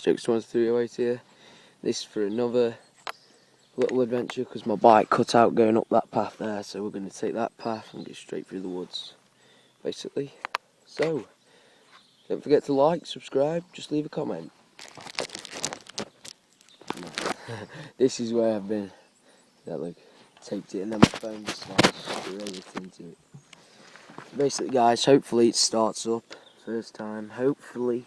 Jokes138 here. This is for another little adventure because my bike cut out going up that path there, so we're going to take that path and get straight through the woods, basically. So, don't forget to like, subscribe, just leave a comment. This is where I've been. Yeah, look, taped it and then my phone just slides straight into it. Basically, guys, hopefully it starts up first time. Hopefully.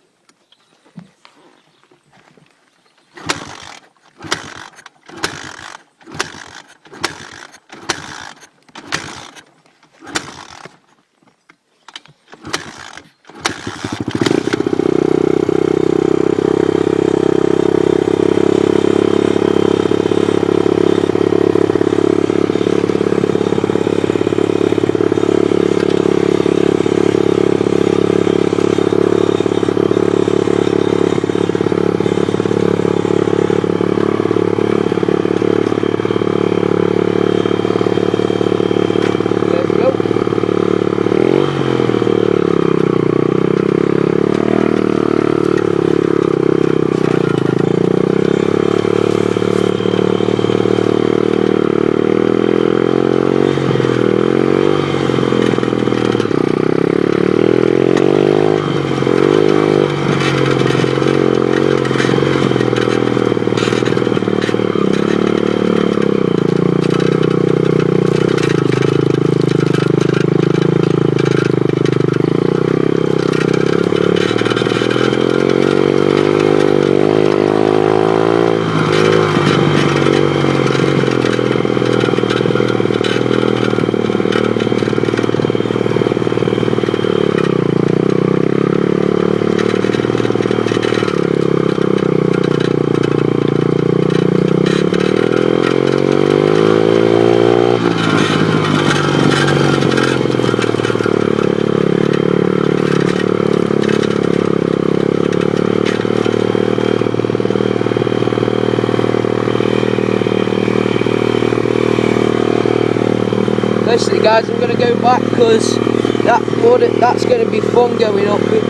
Basically, guys, I'm going to go back because that's going to be fun going up with.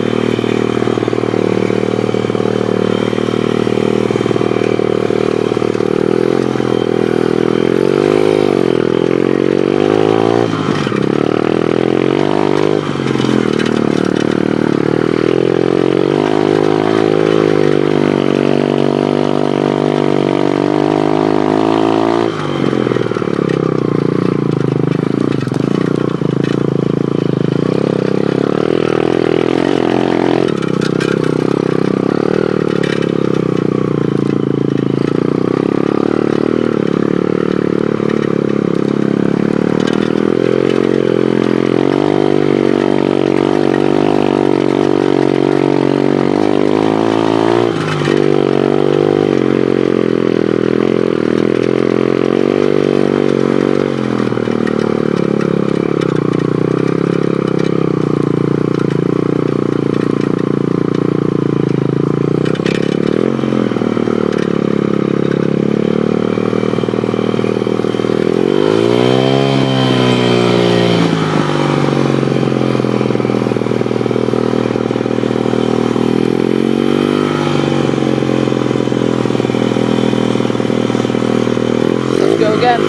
Go again.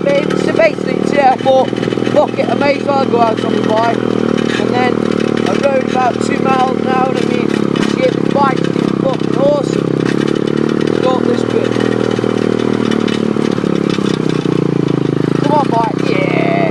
Baby. So basically today I thought, fuck it, I may as well go out on the bike. And then I rode about 2 miles an hour, and I mean, shit, the bike is fucking awesome. Got this bit. Come on, bike, yeah.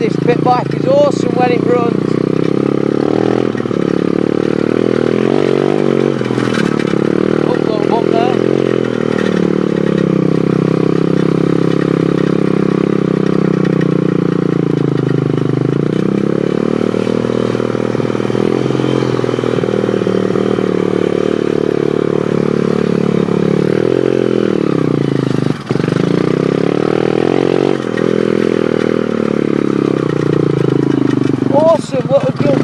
This pit bike is awesome when it runs. Up, little bump there. Awesome little jump.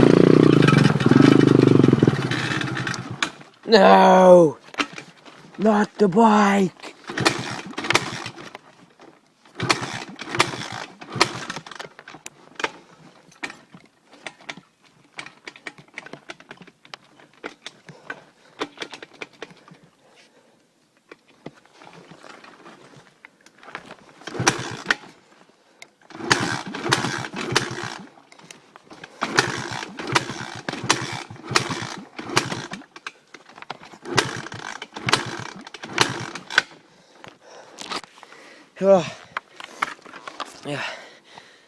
No, not the bike. Oh, yeah,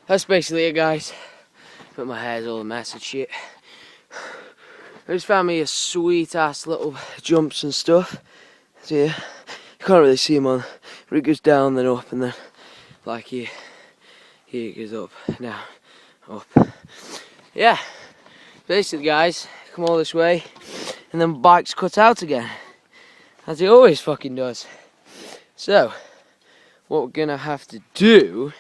that's basically it, guys. But my hair's all a mess and shit. I just found me a sweet ass little jumps and stuff. So yeah, you can't really see them on, but it goes down then up and then like here it goes up, down, up. Yeah, basically, guys, come all this way and then bike's cut out again, as it always fucking does. So what we're gonna have to do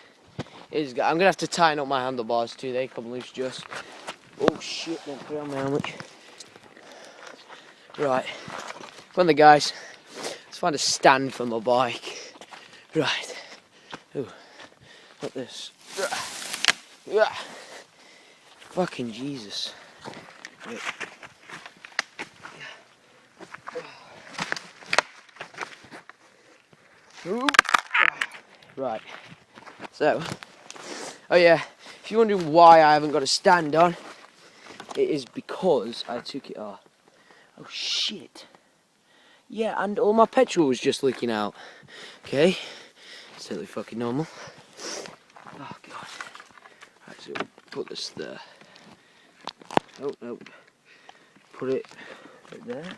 is, I'm gonna have to tighten up my handlebars too. They come loose just. Oh shit! Don't put on my helmet. Right, come on, the guys. Let's find a stand for my bike. Right. Ooh, like this. Yeah. Fucking Jesus. Wait. Ooh. Right. So, oh yeah, if you're wondering why I haven't got a stand on, it is because I took it off. Oh shit. Yeah, and all my petrol was just leaking out. Okay, it's totally fucking normal. Oh god. Right, so put this there. Oh no. Put it right there.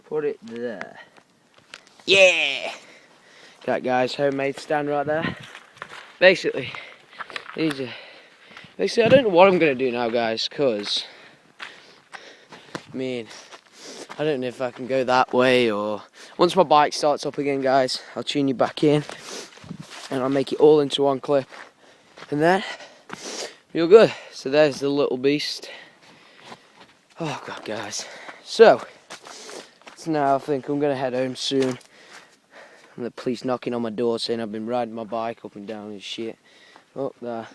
Put it there. Yeah! That guy's homemade stand right there. Basically, I don't know what I'm gonna do now, guys, cause I mean, I don't know if I can go that way, or once my bike starts up again, guys, I'll tune you back in and I'll make it all into one clip, and then you're good. So there's the little beast. Oh god, guys. So now I think I'm gonna head home soon. And the police knocking on my door saying I've been riding my bike up and down and shit. Up there.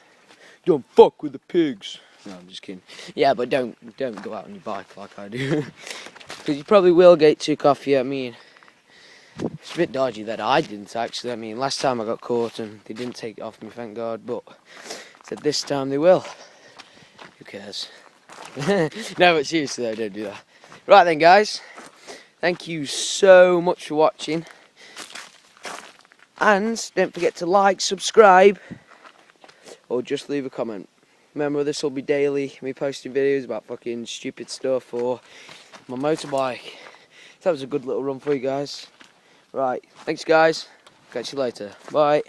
Don't fuck with the pigs. No, I'm just kidding. Yeah, but don't go out on your bike like I do. Because you probably will get took off you. I mean, it's a bit dodgy that I didn't actually. I mean, last time I got caught and they didn't take it off me, thank God. But said this time they will. Who cares? No, but seriously though, don't do that. Right then, guys. Thank you so much for watching. And don't forget to like, subscribe, or just leave a comment. Remember, this will be daily, me posting videos about fucking stupid stuff or my motorbike. So that was a good little run for you guys. Right, thanks guys. Catch you later. Bye.